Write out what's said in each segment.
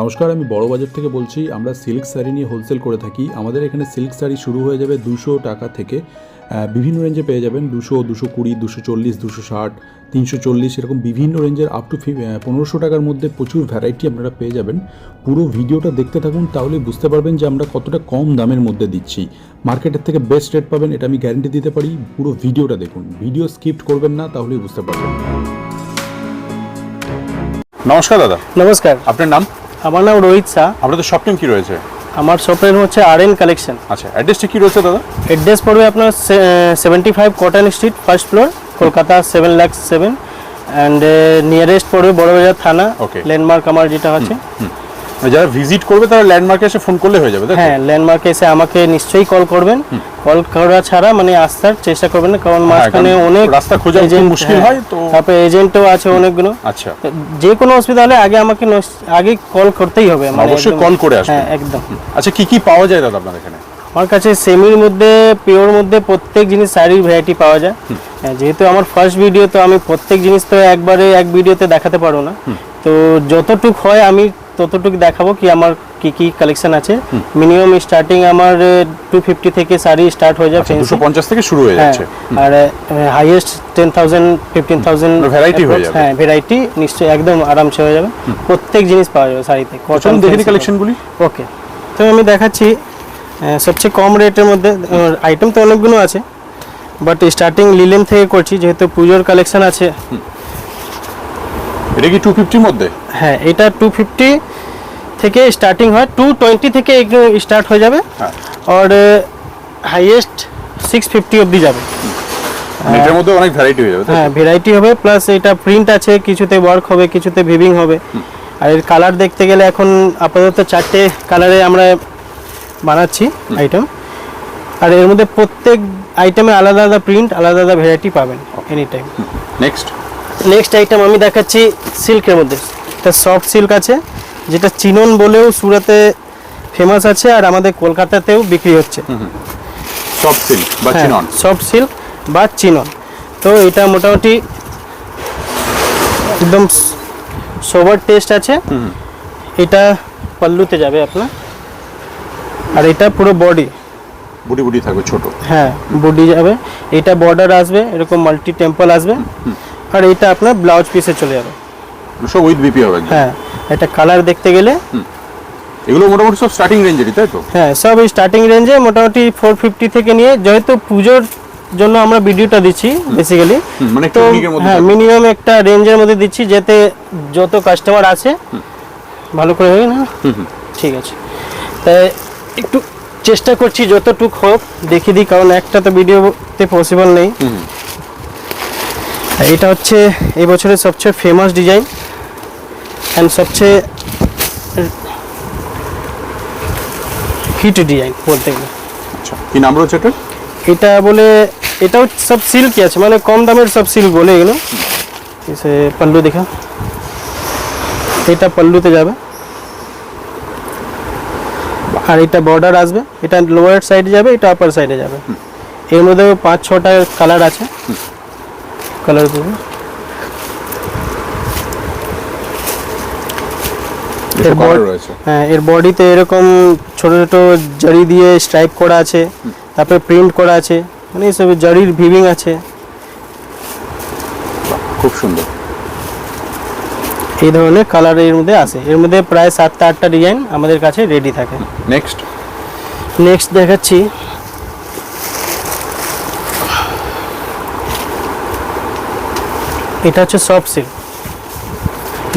নমস্কার, আমি বড়বাজার থেকে বলছি। আমরা সিল্ক শাড়ি নিয়ে হোলসেল করে থাকি। আমাদের এখানে সিল্ক শাড়ি শুরু হয়ে যাবে 200 টাকা থেকে, বিভিন্ন রেঞ্জে পেয়ে যাবেন। 200, 220, 240, 260, 340 এরকম বিভিন্ন রেঞ্জের আপ টু 1500 টাকার মধ্যে প্রচুর ভ্যারাইটি আপনারা পেয়ে যাবেন। পুরো ভিডিওটা দেখতে থাকুন, তাহলে বুঝতে পারবেন যে আমরা কতটা কম দামের মধ্যে দিচ্ছি। মার্কেটের থেকে বেস্ট রেট পাবেন, এটা আমি গ্যারেন্টি দিতে পারি। পুরো ভিডিওটা দেখুন, ভিডিও স্কিপ করবেন না, তাহলেই বুঝতে পারবেন। নমস্কার দাদা। নমস্কার, আপনার নাম? আমার নাম রোহিত শাহ। আপনাদের শপ নেম কি রয়েছে? আমার শপের হচ্ছে RN কালেকশন। আচ্ছা, অ্যাড্রেসটা কি রয়েছে দাদা? অ্যাড্রেস পড়বে আপনার 75 cotton street, first floor, Kolkata 7,07,000 and nearest পড়বে বড়বাজার থানা। ল্যান্ডমার্ক আমার যেটা আছে, যারা ভিজিট করবে তারা ল্যান্ডমার্কে এসে ফোন করলে হয়ে যাবে। হ্যাঁ, ল্যান্ডমার্কে এসে আমাকে নিশ্চয়ই কল করবেন। কল করা ছাড়া মানে আসার চেষ্টা করবেন না, কারণ মাঝখানে অনেক রাস্তা খোঁজা মুশকিল হয়, তো তারপরে এজেন্টও আছে অনেকগুলো। আচ্ছা, যে কোনো অসুবিধা হলে আমাকে আগে কল করতেই হবে, অবশ্যই কল করে আসবেন। হ্যাঁ, একদম। আচ্ছা, কি কি পাওয়া যায় দাদা আপনার এখানে? আমার কাছে সেমির মধ্যে, পিওর মধ্যে প্রত্যেক জিনিস শাড়ির ভ্যারাইটি পাওয়া যায়। যেহেতু আমার ফার্স্ট ভিডিও, তো আমি প্রত্যেক জিনিস তো একবারে এক ভিডিওতে দেখাতে পারবো না, তো যতটুক হয় আমি ততটুকু দেখাবো কি আমার কি কি কালেকশন আছে। মিনিমাম স্টার্টিং আমার 250 থেকে শাড়ি স্টার্ট হয়ে যায়, 250 থেকে শুরু হয়ে যাচ্ছে, আর হাইয়েস্ট 10,000 15,000 ভ্যারাইটি হয়ে যাবে। হ্যাঁ, ভ্যারাইটি নিশ্চয়ই একদম আরামসে হয়ে যাবে। প্রত্যেক জিনিস পাওয়া যাবে শাড়িতে। কটন দেখি কালেকশনগুলি। ওকে, তো আমি দেখাচ্ছি সবচেয়ে কম রেটের মধ্যে। আইটেম তো অনেকগুলো আছে, বাট স্টার্টিং লিলেন থেকে করছি, যেহেতু পুজোর কালেকশন আছে। এটা কি 250 মধ্যে? হ্যাঁ, এটা 250 থেকে স্টার্টিং হয়, 220 থেকে স্টার্ট হয়ে যাবে, আর হাইয়েস্ট 650 অবধি যাবে। এটার মধ্যে অনেক ভ্যারাইটি হয়ে যাবে। হ্যাঁ, ভ্যারাইটি হবে, প্লাস এটা প্রিন্ট আছে, কিছুতে ওয়ার্ক হবে, কিছুতে ভিভিং হবে। আর এর কালার দেখতে গেলে এখন আপাতত 4টে কালারে আমরা বানাচ্ছি আইটেম, আর এর মধ্যে প্রত্যেক আইটেমে আলাদা আলাদা প্রিন্ট, আলাদা আলাদা ভ্যারাইটি পাবেন এনি টাইম। নেক্সট আইটেম আমি দেখাচ্ছি সিল্কের মধ্যে। এটা সফট সিল্ক আছে, যেটা চিনন বলেও সুরাতে ফেমাস আছে, আর আমাদের কলকাতাতেও বিক্রি হচ্ছে। সফট সিল্ক বা চিনন, সফট সিল্ক বা চিনন। তো এটা মোটামুটি একদম সোবার টেস্ট আছে। এটা পাল্লুতে যাবে আপনার, আর এটা পুরো বডি বুটি থাকবে ছোট। হ্যাঁ, বডি যাবে। এটা বর্ডার আসবে, এরকম মাল্টি টেম্পল আসবে, আর এটা আপনার ব্লাউজ পিসে চলে যাবে, সব উইথ বিপি হবে। হ্যাঁ, এটা কালার দেখতে গেলে এগুলো মোটামুটি সব স্টার্টিং রেঞ্জেরই, তাই তো? হ্যাঁ, সব স্টার্টিং রেঞ্জে মোটামুটি 450 থেকে নিয়ে, যেহেতু পুজোর জন্য আমরা ভিডিওটা দিচ্ছি বেসিক্যালি, মানে তো হ্যাঁ, মিনিমাম একটা রেঞ্জের মধ্যে দিচ্ছি, যাতে যত কাস্টমার আছে ভালো করে হবে না। ঠিক আছে, তাই একটু চেষ্টা করছি যতটুক হোক দেখিয়ে দিই, কারণ একটা তো ভিডিওতে পসিবল নেই। এটা হচ্ছে এই বছরের সবচেয়ে ফেমাস ডিজাইন অ্যান্ড সবচেয়ে হিট ডিজাইন বলতে গেলে। আচ্ছা, কি নাম রয়েছে এটা? এটা বলে, এটাও সব সিল্কই আছে, মানে কম দামের সব সিল্ক বলে এগুলো। এসে পল্লু দেখা, এটা পল্লুতে যাবে, আর এটা বর্ডার আসবে। এটা লোয়ার সাইডে যাবে, এটা আপার সাইডে যাবে। এর মধ্যে 5-6টা কালার আছে। কালার দেবে, হ্যাঁ, এর বডিতে এরকম ছোট ছোট জড়ি দিয়ে স্ট্রাইপ করা আছে, তারপরে প্রিন্ট করা আছে, মানে সব জড়ির ভিভিং আছে। খুব সুন্দর। এই ধরনের কালার এর মধ্যে আছে। এর মধ্যে প্রায় 7-8টা ডিজাইন আমাদের কাছে রেডি থাকে। নেক্সট দেখাচ্ছি, এটা হচ্ছে সফট সিল্ক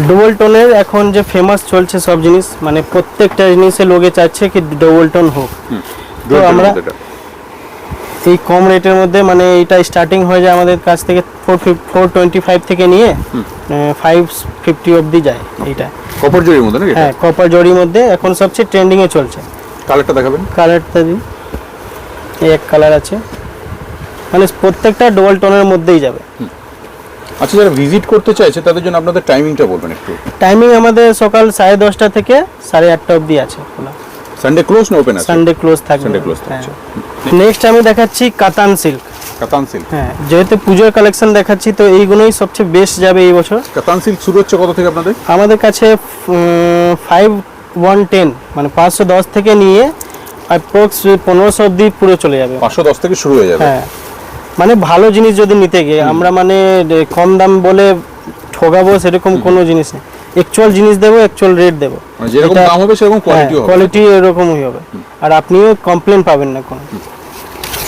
ডবল টোনের। এখন যে ফেমাস চলছে সব জিনিস, মানে প্রত্যেকটা জিনিসে লোকে চাচ্ছে কি ডবল টোন হোক। তো আমরা এই কম রেটের মধ্যে, মানে এটা স্টার্টিং হয়ে যায় আমাদের কাছ থেকে 425 থেকে নিয়ে 550 অবধি যায়। এইটা কপার জরির মধ্যে নাকি? হ্যাঁ, কপার জরির মধ্যে এখন সবচেয়ে ট্রেন্ডিং এ চলছে। কালারটা দেখাবেন? কালারটা দিন, এই এক কালার আছে, মানে প্রত্যেকটা ডবল টোনের মধ্যেই যাবে। আচ্ছা, যারা ভিজিট করতে চাইছে তাদের জন্য আপনাদের টাইমিংটা বলবেন একটু। টাইমিং আমাদের সকাল 10:30টা থেকে 8:30টা অবধি আছে খোলা। সানডে ক্লোজ না ওপেন আছে? সানডে ক্লোজ থাকবে। সানডে ক্লোজ থাকছে। নেক্সট আমি দেখাচ্ছি কাতান সিল্ক। কাতান সিল্ক। হ্যাঁ, যেহেতু পুজোর কালেকশন দেখাচ্ছি তো এইগুলোই সবচেয়ে বেস্ট যাবে এই বছর। কাতান সিল্ক শুরু হচ্ছে কত থেকে আপনাদের? আমাদের কাছে 5110 মানে 510 থেকে নিয়ে অ্যাপ্রক্স 1500 অবধি পুরো চলে যাবে। 510 থেকে শুরু হয়ে যাবে। হ্যাঁ, মানে ভালো জিনিস যদি নিতে গিয়ে আমরা মানে কম দাম বলে ঠগাবো সেরকম কোনো জিনিস নেই। অ্যাকচুয়াল জিনিস দেবো, অ্যাকচুয়াল রেট দেবো, মানে যেরকম দাম হবে সেরকম কোয়ালিটি হবে। কোয়ালিটি এরকমই হবে, আর আপনিও কমপ্লেন পাবেন না কোনো।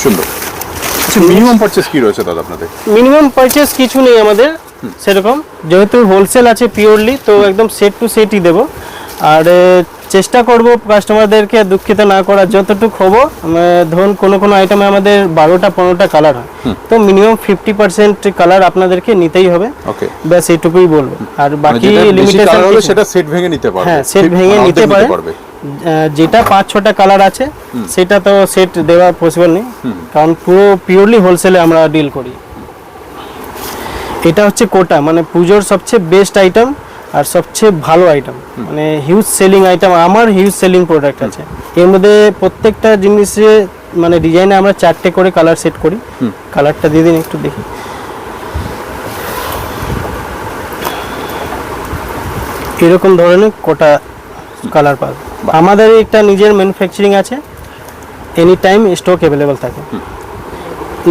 সুন্দর। আচ্ছা, মিনিমাম পারচেজ কি রয়েছে দাদা আপনাদের? মিনিমাম পারচেজ কিছু নেই আমাদের সেরকম, যেহেতু হোলসেল আছে পিওরলি, তো একদম সেট টু সেটই দেবো। আর চেষ্টা করব কাস্টমারদেরকে দুঃখিত না করার, যতটুকু হবো। ধরুন কোনো আইটেমে আমাদের 12টা-15টা কালার হয়, তো মিনিমাম 50% কালার আপনাদেরকে নিতেই হবে। ওকে, ব্যাস এইটুকুই বলবো। আর বাকি লিমিটেশন কালার হলে সেটা সেট ভেঙে নিতে পারবে। হ্যাঁ, সেট ভেঙে নিতে পারবে। যেটা 5-6টা কালার আছে সেটা তো সেট দেওয়া পসিবল নেই, কারণ পুরো পিওরলি হোলসেলে আমরা ডিল করি। এটা হচ্ছে কোটা, মানে পুজোর সবচেয়ে বেস্ট আইটেম আর সবচেয়ে ভালো আইটেম, মানে হিউজ সেলিং আইটেম। আমার হিউজ সেলিং প্রোডাক্ট আছে এর মধ্যে। প্রত্যেকটা জিনিসে মানে ডিজাইনে আমরা 4টে করে কালার সেট করি। কালারটা দিয়ে দিন একটু দেখি। এরকম ধরনের কোটা কালার পাবে। আমাদের একটা নিজের ম্যানুফ্যাকচারিং আছে, এনি টাইম স্টক অ্যাভেলেবেল থাকে।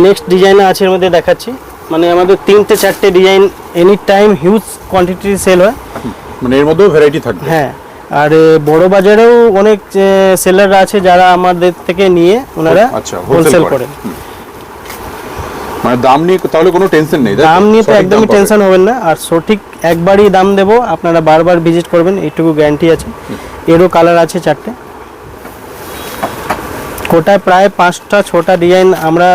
নেক্সট ডিজাইন আছে এর মধ্যে দেখাচ্ছি, মানে আমাদের 3-4টে design any time huge quantity sale হয়, মানে এর মধ্যেও ভ্যারাইটি থাকবে। হ্যাঁ, আর বড় বাজারেও অনেক সেলাররা আছে যারা আমাদের থেকে নিয়ে ওনারা হোলসেল করে। মানে দাম নিয়ে তাহলে কোনো টেনশন নেই, দাম নিয়ে তো একদমই টেনশন হবেন না। আর সঠিক একবারই দাম দেবো, আপনারা বারবার ভিজিট করবেন, এইটুকু গ্যারান্টি আছে। এরও কালার আছে 4টে। কোটায় প্রায় 5টা-6টা ডিজাইন আমরা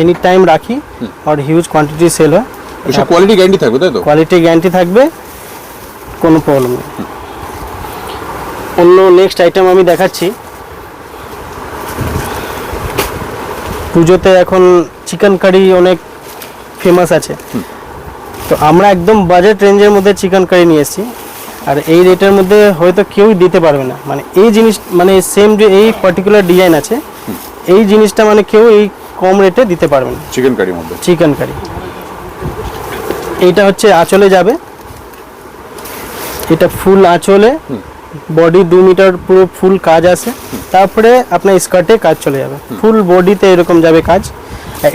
এনি টাইম রাখি, আর হিউজ কোয়ান্টিটি সেল হয়। এসব কোয়ালিটি গ্যারান্টি থাকবে, তাই তো? কোয়ালিটি গ্যারান্টি থাকবে, কোনো প্রবলেম নেই। অন্য নেক্সট আইটেম আমি দেখাচ্ছি। পুজোতে এখন চিকেন কারি অনেক ফেমাস আছে, তো আমরা একদম বাজেট রেঞ্জের মধ্যে চিকেন কারি নিয়ে এসেছি। আর এই রেটের মধ্যে হয়তো কেউই দিতে পারবে না, মানে এই জিনিস মানে সেম যে এই পার্টিকুলার ডিজাইন আছে, এই জিনিসটা মানে কেউ এই কম রেটে দিতে পারবে না। চিকেন কারির মধ্যে চিকেন কারি এইটা হচ্ছে আঁচলে যাবে, এটা ফুল আঁচলে, বডি 2 মিটার পুরো ফুল কাজ আছে। তারপরে আপনার স্কার্টে কাজ চলে যাবে, ফুল বডিতে এরকম যাবে কাজ।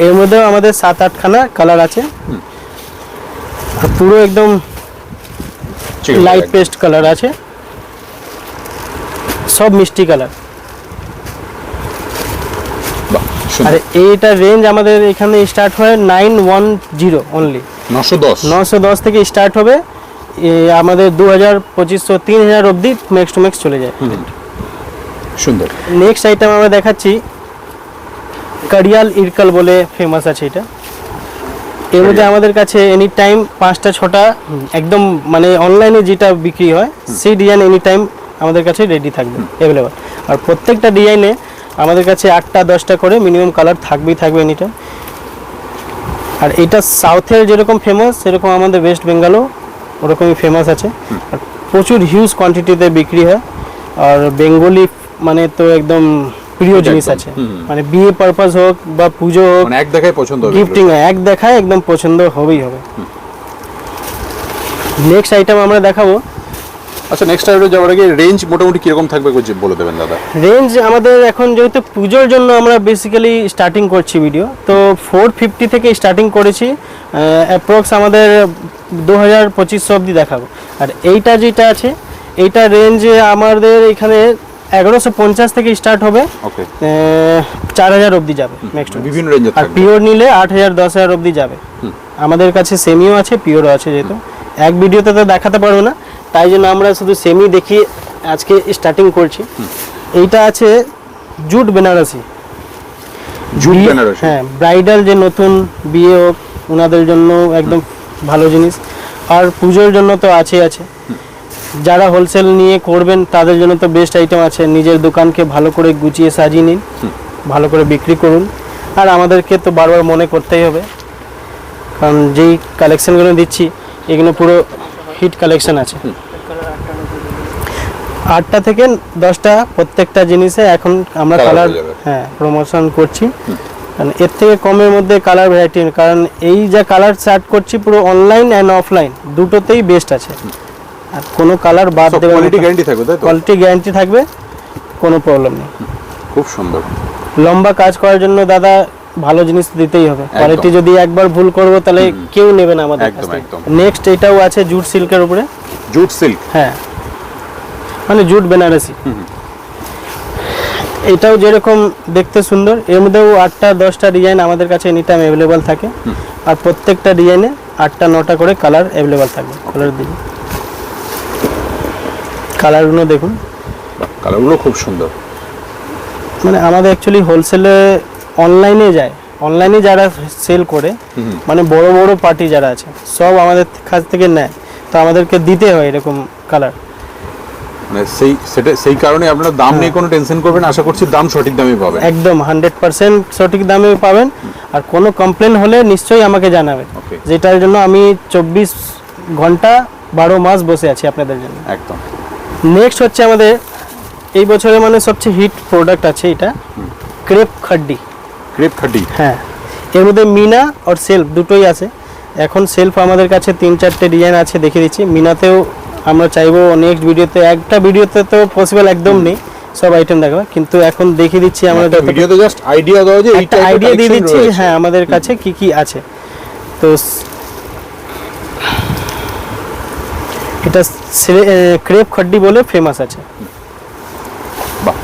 এর মধ্যেও আমাদের 7-8খানা কালার আছে, পুরো একদম লাইট পেস্ট কালার আছে, সব মিষ্টি কালার। আর এইটা রেঞ্জ আমাদের এখানে স্টার্ট হয় 910 অনলি, 910 থেকে স্টার্ট হবে। আমাদের 2000-2500-3000 অবধি ম্যাক্স টু ম্যাক্স চলে যায়। সুন্দর। নেক্সট আইটেম আমরা দেখাচ্ছি, কারিয়াল ইরকাল বলে ফেমাস আছে এটা। এর মধ্যে আমাদের কাছে এনি টাইম 5টা-6টা একদম মানে অনলাইনে যেটা বিক্রি হয় সেই ডিজাইন এনি টাইম আমাদের কাছে রেডি থাকবে, অ্যাভেলেবল। আর প্রত্যেকটা ডিজাইনে আমাদের কাছে 8টা-10টা করে মিনিমাম কালার থাকবেই থাকবে এনি টাইম। আর এটা সাউথের যেরকম ফেমাস সেরকম আমাদের ওয়েস্ট বেঙ্গলও ওরকমই ফেমাস আছে, আর প্রচুর হিউজ কোয়ান্টিটিতে বিক্রি হয়। আর বেঙ্গলি মানে তো একদম প্রিয় জিনিস আছে, মানে বিয়ে পারপাস হোক বা পুজো হোক, মানে এক দেখায় পছন্দ হবে, গিফটিং এক দেখায় একদম পছন্দ হবেই হবে। নেক্সট আইটেম আমরা দেখাবো। আচ্ছা, নেক্সট আইটেম যাওয়ার আগে রেঞ্জ মোটামুটি কিরকম থাকবে বলে দেবেন দাদা? রেঞ্জ আমাদের এখন যেহেতু পুজোর জন্য আমরা বেসিক্যালি স্টার্টিং করছি ভিডিও, তো 450 থেকে স্টার্টিং করেছি, অ্যাপ্রক্স আমাদের 2000-2500 অবধি দেখাবো। আর এইটা যেটা আছে এইটা রেঞ্জ আমাদের এখানে 1150 থেকে স্টার্ট হবে, 4000 অবধি যাবে নেক্সট, বিভিন্ন রেঞ্জে। আর পিওর নিলে 8000-10,000 অবধি যাবে। আমাদের কাছে সেমিও আছে, পিওরও আছে, যেহেতু এক ভিডিওতে তো দেখাতে পারবো না, তাই জন্য আমরা শুধু সেমি দেখি আজকে স্টার্টিং করছি। এইটা আছে জুট বেনারসি। হ্যাঁ, ব্রাইডাল যে নতুন বিয়ে হোক ওনাদের জন্য একদম ভালো জিনিস, আর পুজোর জন্য তো আছে। যারা হোলসেল নিয়ে করবেন তাদের জন্য তো বেস্ট আইটেম আছে। নিজের দোকানকে ভালো করে গুছিয়ে সাজিয়ে নিন, ভালো করে বিক্রি করুন। আর আমাদেরকে তো বারবার মনে করতেই হবে, কারণ যেই কালেকশনগুলো দিচ্ছি এগুলো পুরো হিট কালেকশন আছে। 8টা থেকে 10টা প্রত্যেকটা জিনিসে এখন আমরা কালার প্রমোশন করছি। কারণ এর থেকে কমের মধ্যে কালার ভ্যারাইটি, কারণ এই যা কালার চার্ট করছি পুরো অনলাইন অ্যান্ড অফলাইন দুটোতেই বেস্ট আছে, আর কোনো কালার বাদ দেবে, কোয়ালিটি গ্যারান্টি থাকবে তাই তো? কোয়ালিটি গ্যারান্টি থাকবে, কোনো প্রবলেম নেই। খুব সুন্দর। লম্বা কাজ করার জন্য দাদা ভালো জিনিস দিতেই হবে, কোয়ালিটি যদি একবার ভুল করবো তাহলে কেউ নেবে না আমাদের কাছ থেকে। নেক্সট এটাও আছে জুট সিল্কের উপরে। Jute silk? হ্যাঁ, মানে জুট বেনারসি। এটাও যেরকম দেখতে সুন্দর, এর মধ্যেও 8টা 10টা ডিজাইন আমাদের কাছে এনি টাইম অ্যাভেলেবল থাকে, আর প্রত্যেকটা ডিজাইনে 8টা 9টা করে কালার অ্যাভেলেবল থাকবে। কালার দিন, কালারগুলো দেখুন, কালারগুলো খুব সুন্দর। মানে আমাদের অ্যাকচুয়ালি হোলসেলে অনলাইনে যায়, অনলাইনে যারা সেল করে, মানে বড় বড় পার্টি যারা আছে সব আমাদের কাছ থেকে নেয়, তো আমাদেরকে দিতে হয় এরকম কালার। মানে সেই কারণে আপনারা দাম নিয়ে কোনো টেনশন করবেন, আশা করছি দাম সঠিক দামই পাবেন। একদম 100% সঠিক দামে পাবেন, আর কোনো কমপ্লেন হলে নিশ্চয়ই আমাকে জানাবেন, যেটার জন্য আমি 24 ঘন্টা 12 মাস বসে আছি আপনাদের জন্য। একদম। নেক্সট হচ্ছে আমাদের এই বছরে মানে সবচেয়ে হিট প্রোডাক্ট আছে এটা, ক্রেপ খাড্ডি। ক্রেপ খাড্ডি? হ্যাঁ, এর মধ্যে মিনা আর সেলফ দুটোই আছে। এখন সেলফ আমাদের কাছে 3-4টে ডিজাইন আছে, দেখিয়ে দিচ্ছি। মিনাতেও আমরা চাইবো নেক্সট ভিডিওতে, একটা ভিডিওতে তো পসিবল একদম নেই সব আইটেম দেখাবো, কিন্তু এখন দেখিয়ে দিচ্ছি আমরা ভিডিওতে জাস্ট আইডিয়া দাও যে একটা আইডিয়া দিয়ে দিচ্ছি হ্যাঁ আমাদের কাছে কি কি আছে। তো এটা ক্রেপ খাড্ডি বলে ফেমাস আছে। বাহ,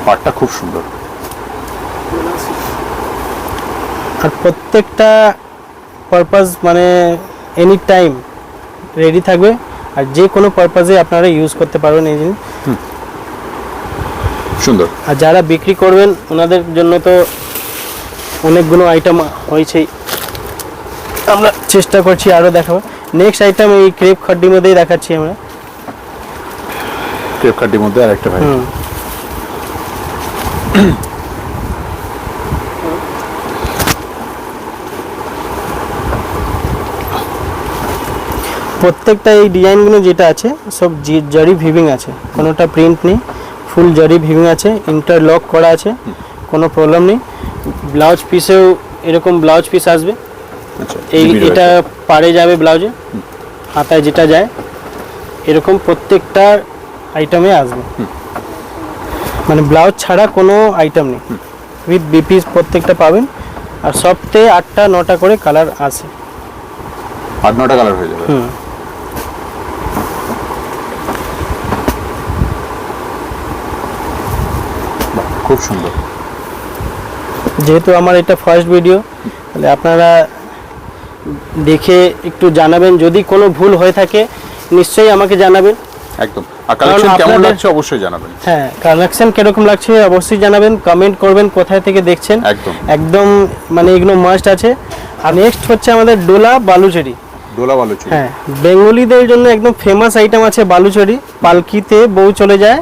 পাটটা খুব সুন্দর। আর প্রত্যেকটা পারপাস মানে এনি টাইম রেডি থাকবে, আর যে কোনো পারপাসে আপনারা ইউজ করতে পারবেন এই জিনিস। সুন্দর। আর যারা বিক্রি করবেন ওনাদের জন্য তো অনেকগুলো আইটেম হয়েছেই, আমরা চেষ্টা করছি আরও দেখাবো। নেক্সট আইটেম এই ক্রেপ খাড্ডির মধ্যেই দেখাচ্ছি আমরা। ক্রেপ খাড্ডির মধ্যে আরেকটা ভাই, প্রত্যেকটা এই ডিজাইনগুলো যেটা আছে সব জারি ভিভিং আছে, কোনোটা প্রিন্ট নেই, ফুল জারি ভিভিং আছে, ইন্টারলক করা আছে, কোনো প্রবলেম নেই। ব্লাউজ পিসেও এরকম ব্লাউজ পিস আসবে, এটা পাড়ে যাবে ব্লাউজে, হাতায় যেটা যায় এরকম প্রত্যেকটা আইটেমে আসবে, মানে ব্লাউজ ছাড়া কোনো আইটেম নেই, উইথ বিপিস প্রত্যেকটা পাবেন। আর সবতে 8টা 9টা করে কালার আছে, 8-9টা কালার হয়ে যাবে। খুব সুন্দর। যেহেতু আমার এটা ফার্স্ট ভিডিও, তাহলে আপনারা দেখে একটু জানাবেন, যদি কোনো ভুল হয়ে থাকে নিশ্চয়ই আমাকে জানাবেন। একদম। আর কালেকশন কেমন লাগছে অবশ্যই জানাবেন। হ্যাঁ, কালেকশন কিরকম লাগছে অবশ্যই জানাবেন, কমেন্ট করবেন কোথায় থেকে দেখছেন। একদম একদম মানে এগুলো মাস্ট আছে। আর নেক্সট হচ্ছে আমাদের ডোলা বালুচরি। ডোলা বালুচরি, হ্যাঁ, বেঙ্গলিদের জন্য একদম ফেমাস আইটেম আছে বালুচরি। পালকিতে বউ চলে যায়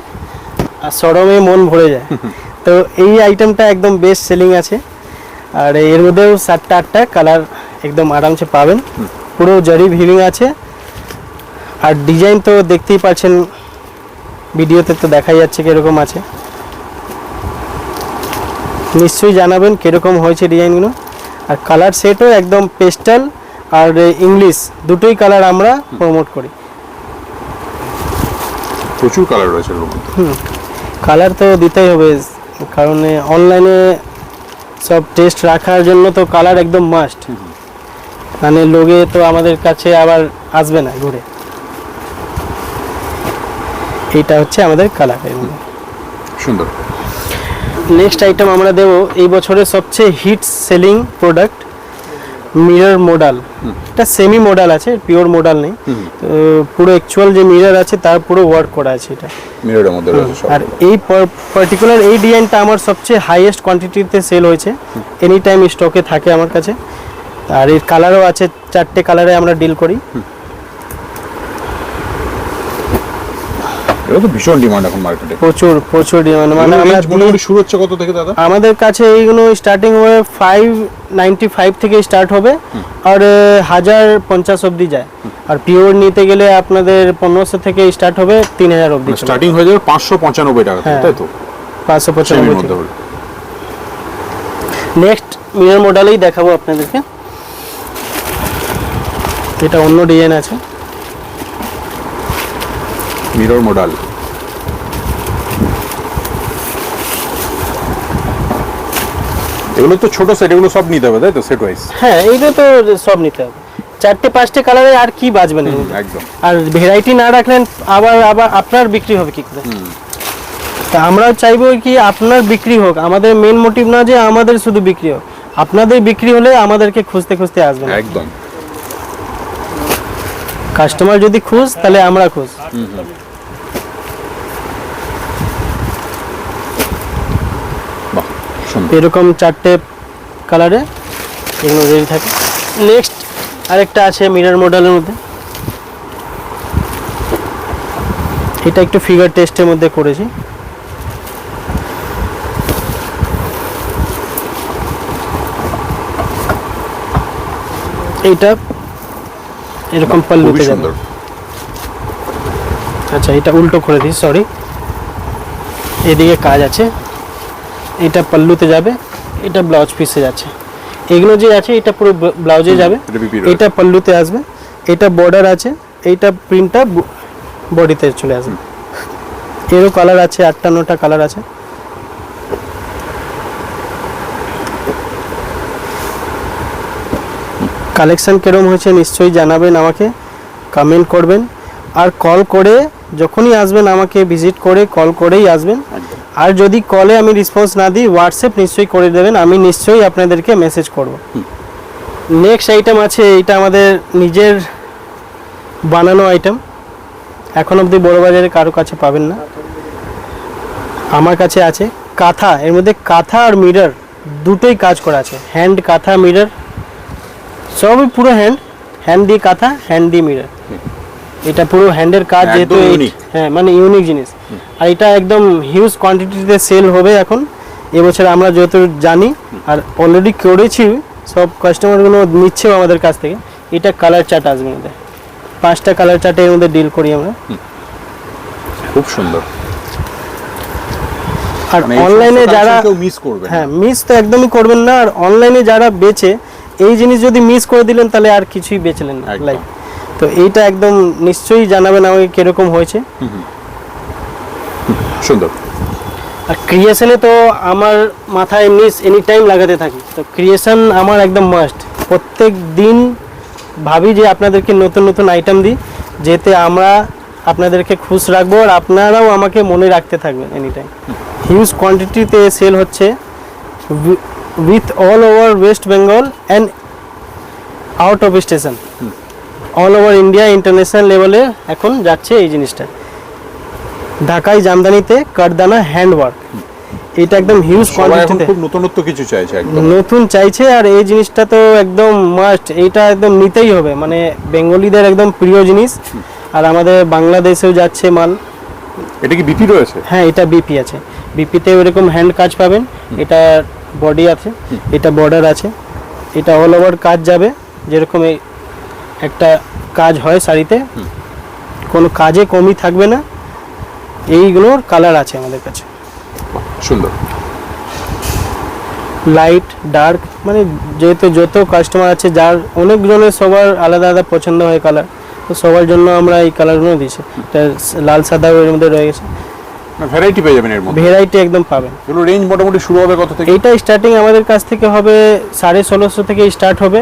আর সরমে মন ভরে যায়, তো এই আইটেমটা একদম বেস্ট সেলিং আছে। আর এর মধ্যেও 7টা 8টা কালার একদম আরামসে পাবেন, পুরো জারি ভিভিং আছে। আর ডিজাইন তো দেখতেই পাচ্ছেন, ভিডিওতে তো দেখাই যাচ্ছে কিরকম আছে। নিশ্চয়ই জানাবেন কিরকম হয়েছে ডিজাইনগুলো। আর কালার সেটও একদম পেস্টাল আর ইংলিশ দুটোই কালার আমরা প্রমোট করি। প্রচুর কালার রয়েছে এর মধ্যে। কালার তো দিতেই হবে, কারণ অনলাইনে সব টেস্ট রাখার জন্য তো কালার একদম মাস্ট, মানে লোকে তো আমাদের কাছে আবার আসবে না ঘুরে। এইটা হচ্ছে আমাদের কালার। সুন্দর। নেক্সট আইটেম আমরা দেব এই বছরের সবচেয়ে hit selling product, mirror model. এটা সেমি মডেল আছে, পিওর মডেল নেই, পুরো অ্যাকচুয়াল যে মিরর আছে তার পুরো ওয়ার্ক করা আছে এটা মিররের মধ্যে রয়েছে সব। আর এই পার্টিকুলার এই ডিজাইনটা আমার সবচেয়ে হাইয়েস্ট কোয়ান্টিটিতে সেল হয়েছে, এনি টাইম স্টকে থাকে আমার কাছে। আর এর কালারও আছে, 4টে কালারে আমরা ডিল করি। এটা তো ভীষণ ডিমান্ড এখন মার্কেটে, প্রচুর ডিমান্ড। মানে আমরা মোটামুটি শুরু হচ্ছে কত থেকে দাদা? আমাদের কাছে এইগুলো স্টার্টিং হবে 595 থেকে স্টার্ট হবে, আর 1050 অবধি যায়। আর পিওর নিতে গেলে আপনাদের 1500 থেকে স্টার্ট হবে 3000 অবধি, স্টার্টিং হয়ে যাবে 595 টাকা, তাই তো? 595 মধ্যে। নেক্সট মিরর মডেলেই দেখাবো আপনাদেরকে। এটা অন্য ডিজাইন আছে। মিরর মডেল, এগুলো তো ছোট সেট, এগুলো সব নিতে হবে তাই তো, সেট ওয়াইজ? হ্যাঁ, এইটা তো সব নিতে হবে। 4-5টে কালারে আর কি বাঁচবে না একদম। আর ভ্যারাইটি না রাখলেন আবার আবার আপনার বিক্রি হবে কি করে? তা আমরা চাইবো কি আপনার বিক্রি হোক, আমাদের মেন মোটিভ না যে আমাদের শুধু বিক্রি হোক, আপনাদের বিক্রি হলে আমাদেরকে খুঁজতে খুঁজতে আসবেন। একদম। কাস্টমার যদি খুঁজ তাহলে আমরা খুঁজ। বাহ, সুন্দর। এরকম 4টে কালারে এগুলো রেডি থাকে। নেক্সট আরেকটা আছে মিরর মডেলের মধ্যে, এটা একটু ফিগার টেস্টের মধ্যে করেছি। এইটা এরকম পাল্লুতে খুবই যাবে। সুন্দর। আচ্ছা, এটা উল্টো করে দিই, সরি। এদিকে কাজ আছে, এটা পাল্লুতে যাবে, এটা ব্লাউজ পিসে যাচ্ছে। এগুলো যে আছে এটা পুরো ব্লাউজে যাবে, এটা বিপি রয়েছে। এটা পাল্লুতে আসবে, এটা বর্ডার আছে, এইটা প্রিন্টটা বডিতে চলে আসবে। এরও কালার আছে, 8টা-9টা কালার আছে। কালেকশন কেরম হয়েছে নিশ্চয়ই জানাবেন, আমাকে কমেন্ট করবেন। আর কল করে যখনই আসবেন আমাকে ভিজিট করে কল করেই আসবেন। একদম। আর যদি কলে আমি রেসপন্স না দিই হোয়াটসঅ্যাপ নিশ্চয়ই করে দেবেন, আমি নিশ্চয়ই আপনাদেরকে মেসেজ করব। নেক্সট আইটেম আছে, এটা আমাদের নিজের বানানো আইটেম, এখন অবধি বড় বাজারে কারো কাছে পাবেন না, আমার কাছে আছে। কাঁথা, এর মধ্যে কাঁথা আর মিরর দুটোই কাজ করা আছে। হ্যান্ড কাঁথা, মিরর সবই পুরো হ্যান্ড দিয়ে কাঁথা, হ্যান্ড দিয়ে মিরর। এটা পুরো হ্যান্ডের কাজ, একদম যেহেতু unique। হ্যাঁ মানে ইউনিক জিনিস। আর এটা একদম হিউজ কোয়ান্টিটিতে সেল হবে এখন এবছর, আমরা যত জানি আর অলরেডি করেছি, সব কাস্টমারগুলো নিচ্ছেও আমাদের কাছ থেকে। এটা কালার চার্ট আসবে আমাদের, 5টা কালার চার্টে এর মধ্যে ডিল করি আমরা। খুব সুন্দর। আর মানে এই অনলাইনে সমস্ত যারা collection কেউ মিস করবে না। হ্যাঁ, মিস তো একদমই করবেন না। আর অনলাইনে যারা বেচে এই জিনিস যদি মিস করে দিলেন তাহলে আর কিছুই বেচলেন না। একদম। লাইক তো এইটা একদম নিশ্চয়ই জানাবেন আমাকে কিরকম হয়েছে। সুন্দর। আর ক্রিয়েশনে তো আমার মাথায় এমনি এনি টাইম লাগাতে থাকি, তো ক্রিয়েশন আমার একদম মাস্ট। প্রত্যেক দিন ভাবি যে আপনাদেরকে নতুন নতুন আইটেম দিই, যেতে আমরা আপনাদেরকে খুশ রাখবো আর আপনারাও আমাকে মনে রাখতে থাকবেন এনি টাইম। হিউজ কোয়ান্টিটিতে সেল হচ্ছে with all over West Bengal and out of station, all over India, international লেভেলে এখন যাচ্ছে এই জিনিসটা। ঢাকায় জামদানিতে কারদানা হ্যান্ডওয়ার্ক, এটা একদম হিউজ সবাই এখন কোয়ান্টিটিতে খুব নতুনত্ব কিছু চাইছে, একদম। নতুন চাইছে। আর এই জিনিসটা তো একদম মাস্ট, এইটা একদম নিতেই হবে, মানে বেঙ্গলিদের একদম প্রিয় জিনিস। আর আমাদের বাংলাদেশেও যাচ্ছে মাল। এটা কি বিপি রয়েছে? হ্যাঁ, এটা বিপি আছে, বিপিতে এরকম হ্যান্ড কাজ পাবেন। এটা বডি আছে, এটা বর্ডার আছে, এটা অল ওভার কাজ যাবে, যেরকম এই একটা কাজ হয় শাড়িতে, কোনো কাজে কমই থাকবে না। এইগুলোর কালার আছে আমাদের কাছে, সুন্দর। লাইট ডার্ক, মানে যেহেতু যত কাস্টমার আছে যার অনেকজনের সবার আলাদা আলাদা পছন্দ হয় কালার, তো সবার জন্য আমরা এই কালারগুলো দিয়েছি। এটা লাল সাদা এর মধ্যে রয়ে গেছে, ভ্যারাইটি পেয়ে যাবেন এর মধ্যে। ভ্যারাইটি একদম পাবেন। এগুলো রেঞ্জ মোটামুটি শুরু হবে কত থেকে? এইটা স্টার্টিং আমাদের কাছ থেকে হবে 1650 থেকে স্টার্ট হবে,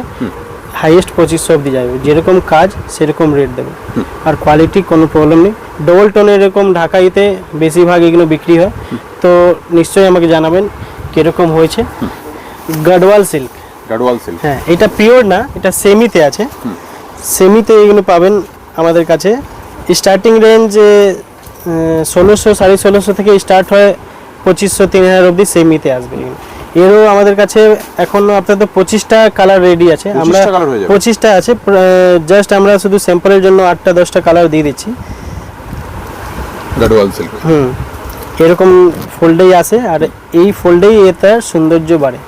হাইয়েস্ট 2500 অবধি যাবে। যেরকম কাজ সেরকম রেট দেবে। আর কোয়ালিটি কোনো প্রবলেম নেই। ডবল টোনের এরকম ঢাকাইতে বেশিরভাগ এগুলো বিক্রি হয়, তো নিশ্চয়ই আমাকে জানাবেন কীরকম হয়েছে। গাডওয়াল সিল্ক, গাডওয়াল সিল্ক, হ্যাঁ এটা পিওর না, এটা সেমিতে আছে। সেমিতে এগুলো পাবেন আমাদের কাছে। স্টার্টিং রেঞ্জ 1600 1650 থেকে স্টার্ট হয়, 2500 3000 অবধি সেমিতে আসবে এগুলো। এরও আমাদের কাছে এখনো আপনাদের 25টা কালার রেডি আছে। আমরা 25টা কালার হয়ে যাবে? 25টা আছে, জাস্ট আমরা শুধু স্যাম্পলের জন্য 8টা 10টা কালার দিয়ে দিচ্ছি। গাডওয়াল সিল্ক, এরকম ফোল্ডেই আসে, আর এই ফোল্ডেই এটার সৌন্দর্য বাড়ে।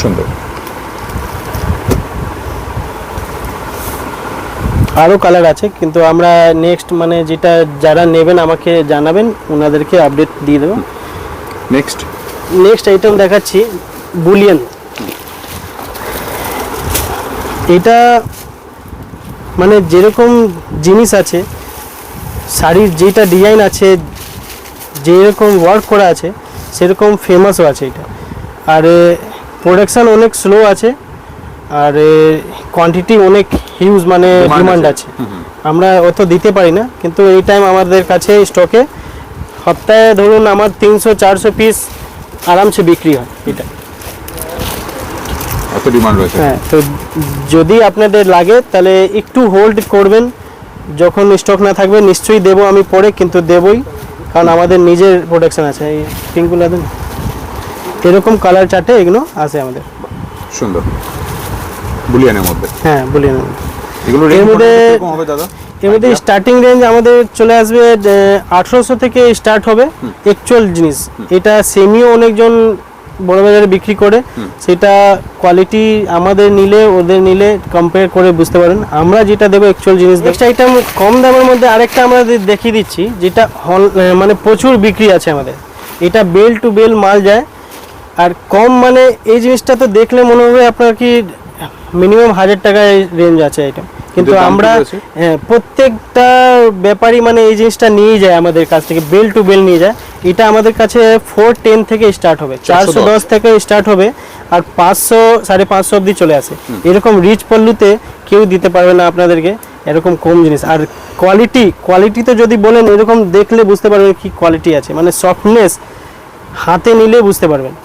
সুন্দর। আরও কালার আছে, কিন্তু আমরা নেক্সট মানে যেটা যারা নেবেন আমাকে জানাবেন, ওনাদেরকে আপডেট দিয়ে দেবো। নেক্সট আইটেম দেখাচ্ছি বুলিয়ান। এটা মানে যেরকম জিনিস আছে, শাড়ির যেটা ডিজাইন আছে, যেরকম ওয়ার্ক করা আছে, সেরকম ফেমাসও আছে এটা। আর প্রোডাকশান অনেক স্লো আছে, আর কোয়ান্টিটি অনেক হিউজ, মানে ডিমান্ড আছে। আমরা অত দিতে পারি না, কিন্তু এই টাইম আমাদের কাছে স্টকে সপ্তাহে ধরুন আমার 300-400 পিস আরামসে বিক্রি হয় এটা। এত ডিমান্ড রয়েছে। হ্যাঁ, তো যদি আপনাদের লাগে তাহলে একটু হোল্ড করবেন, যখন স্টক না থাকবে নিশ্চয়ই দেবো আমি পরে, কিন্তু দেবই, কারণ আমাদের নিজের প্রোডাকশন আছে। এই পিঙ্কগুলো দেন, এরকম কালার চার্টে এগুলো আছে আমাদের। সুন্দর বুলিয়ানের মধ্যে। হ্যাঁ, বুলিয়ান। এগুলো এর মধ্যে কম হবে দাদা? এর মধ্যে স্টার্টিং রেঞ্জ আমাদের চলে আসবে 1800 থেকে স্টার্ট হবে অ্যাকচুয়াল জিনিস। এটা সেমিও অনেকজন বড় বাজারে বিক্রি করে, সেটা কোয়ালিটি আমাদের নিলে ওদের নিলে কম্পেয়ার করে বুঝতে পারেন। আমরা যেটা দেবো অ্যাকচুয়াল জিনিস। নেক্সট আইটেম কম দামের মধ্যে আরেকটা আমরা দেখিয়ে দিচ্ছি, যেটা মানে প্রচুর বিক্রি আছে আমাদের। এটা বেল টু বেল মাল যায়, আর কম মানে এই জিনিসটা তো দেখলে মনে হবে আপনার কি মিনিমাম 1000 টাকায় রেঞ্জ আছে আইটেম, কিন্তু আমরা প্রত্যেকটা ব্যাপারী মানে এই জিনিসটা নিয়ে যায় আমাদের কাছ থেকে, বেল টু বেল নিয়ে যায়। এটা আমাদের কাছে 410 থেকে স্টার্ট হবে, 410 থেকে স্টার্ট হবে, আর 500-550 অবধি চলে আসে। এরকম রিচ পল্লুতে কেউ দিতে পারবে না আপনাদেরকে এরকম কম জিনিস। আর কোয়ালিটি তো যদি বলেন, এরকম দেখলে বুঝতে পারবেন কি কোয়ালিটি আছে, মানে সফটনেস হাতে নিলে বুঝতে পারবেন।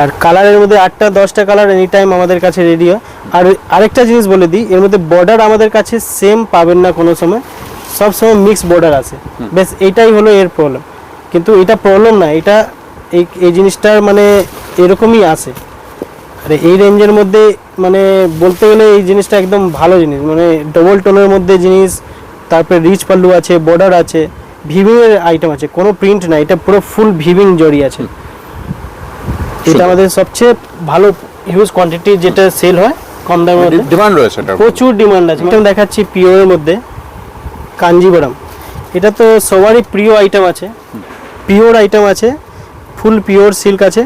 আর কালারের মধ্যে 8টা-10টা কালার এনি টাইম আমাদের কাছে রেডি হয়। আর আরেকটা জিনিস বলে দিই, এর মধ্যে বর্ডার আমাদের কাছে সেম পাবেন না কোনো সময়, সব সময় মিক্স বর্ডার আছে। বেশ এইটাই হলো এর প্রবলেম, কিন্তু এটা প্রবলেম না, এটা এই জিনিসটার মানে এরকমই আছে। আর এই রেঞ্জের মধ্যে মানে বলতে গেলে এই জিনিসটা একদম ভালো জিনিস, মানে ডবল টোনের মধ্যে জিনিস, তারপরে রিচ পাল্লু আছে, বর্ডার আছে, ভিভিংয়ের আইটেম আছে, কোনো প্রিন্ট না, এটা পুরো ফুল ভিভিং জড়ি আছে। এটা আমাদের সবচেয়ে ভালো হিউজ কোয়ান্টিটি যেটা সেল হয় কম দামের মধ্যে, ডিমান্ড রয়েছে, এটা প্রচুর ডিমান্ড আছে। আমি দেখাচ্ছি পিওরের মধ্যে কাঞ্জিবরম। এটা তো সবারই প্রিয় আইটেম আছে, পিওর আইটেম আছে, ফুল পিওর সিল্ক আছে।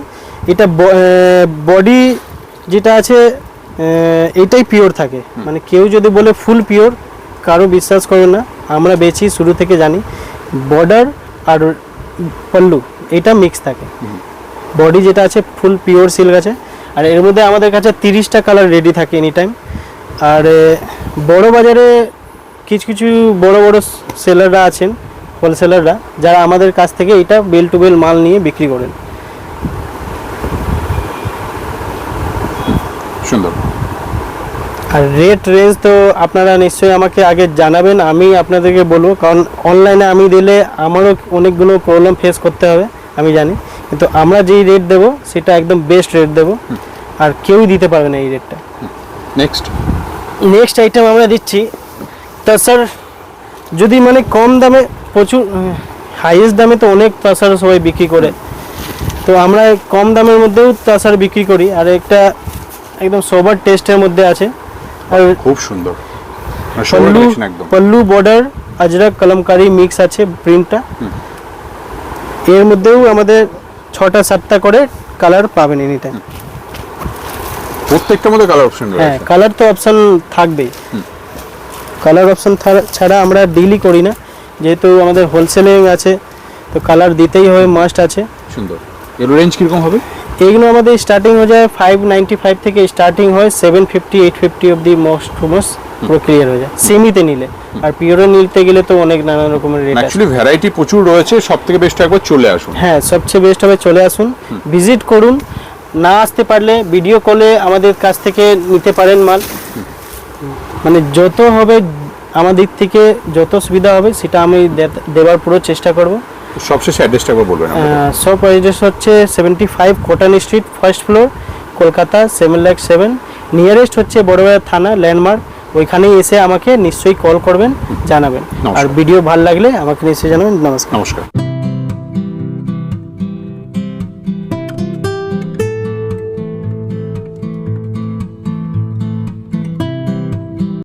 এটা বডি যেটা আছে এটাই পিওর থাকে, মানে কেউ যদি বলে ফুল পিওর কারো বিশ্বাস করবে না। আমরা বেচি শুরু থেকে জানি, বর্ডার আর পল্লু এটা মিক্স থাকে। বডি যেটা আছে ফুল পিওর সিল্ক আছে, আর এর মধ্যে আমাদের কাছে 30টা কালার রেডি থাকে এনি টাইম। আর বড় বাজারে কিছু বড় সেলাররা আছেন, হোলসেলাররা, যারা আমাদের কাছ থেকে এটা বেল টু বেল মাল নিয়ে বিক্রি করেন। সুন্দর। আর রেট রেঞ্জ তো আপনারা নিশ্চয়ই আমাকে আগে জানাবেন, আমি আপনাদেরকে বলবো, কারণ অনলাইনে আমি দিলে আমারও অনেকগুলো প্রবলেম ফেস করতে হবে আমি জানি, কিন্তু আমরা যেই রেট দেবো সেটা একদম বেস্ট রেট দেবো, আর কেউই দিতে পারবে না এই রেটটা। নেক্সট আইটেম আমরা দিচ্ছি তাসার। যদি মানে কম দামে প্রচুর, হাইয়েস্ট দামে তো অনেক তাসার সবাই বিক্রি করে, তো আমরা কম দামের মধ্যেও তাসার বিক্রি করি। আর একটা একদম সোবার টেস্টের মধ্যে আছে, আর খুব সুন্দর পল্লু বর্ডার আজরাক কলমকারি মিক্স আছে প্রিন্টটা। এর মধ্যেও আমাদের 6টা-7টা করে কালার পাবেন এনি টাইম। প্রত্যেকটার মধ্যে কালার অপশন রয়েছে। হ্যাঁ, কালার তো অপশন থাকবেই, কালার অপশন ছাড়া আমরা ডিলই করি না, যেহেতু আমাদের হোলসেলিং আছে, তো কালার দিতেই হবে, মাস্ট আছে। সুন্দর। এর রেঞ্জ কিরকম হবে? এইগুলো আমাদের স্টার্টিং হয়ে যায় 595 থেকে স্টার্টিং হয়, 750-850 অবধি মোস্ট পুরো ক্লিয়ার হয়ে যায় সেমিতে নিলে। আর পিওরে নিতে গেলে তো অনেক নানা রকমের রেট আছে। অ্যাকচুয়ালি ভ্যারাইটি প্রচুর রয়েছে, সবথেকে বেস্ট একবার চলে আসুন। হ্যাঁ, সবচেয়ে বেস্ট হবে চলে আসুন, ভিজিট করুন। না আসতে পারলে ভিডিও কলে আমাদের কাছ থেকে নিতে পারেন মাল, মানে যত হবে আমাদের থেকে যত সুবিধা হবে সেটা আমি দেওয়ার পুরো চেষ্টা করব। সবশেষে অ্যাড্রেসটা একবার বলবেন। সব অ্যাড্রেস হচ্ছে 75 cotton street, first floor, Kolkata 7,07,000। Nearest হচ্ছে বড়বাজার থানা ল্যান্ডমার্ক, ওইখানেই এসে আমাকে নিশ্চয়ই কল করবেন, জানাবেন। আর ভিডিও ভালো লাগলে আমাকে নিশ্চয়ই জানাবেন। নমস্কার।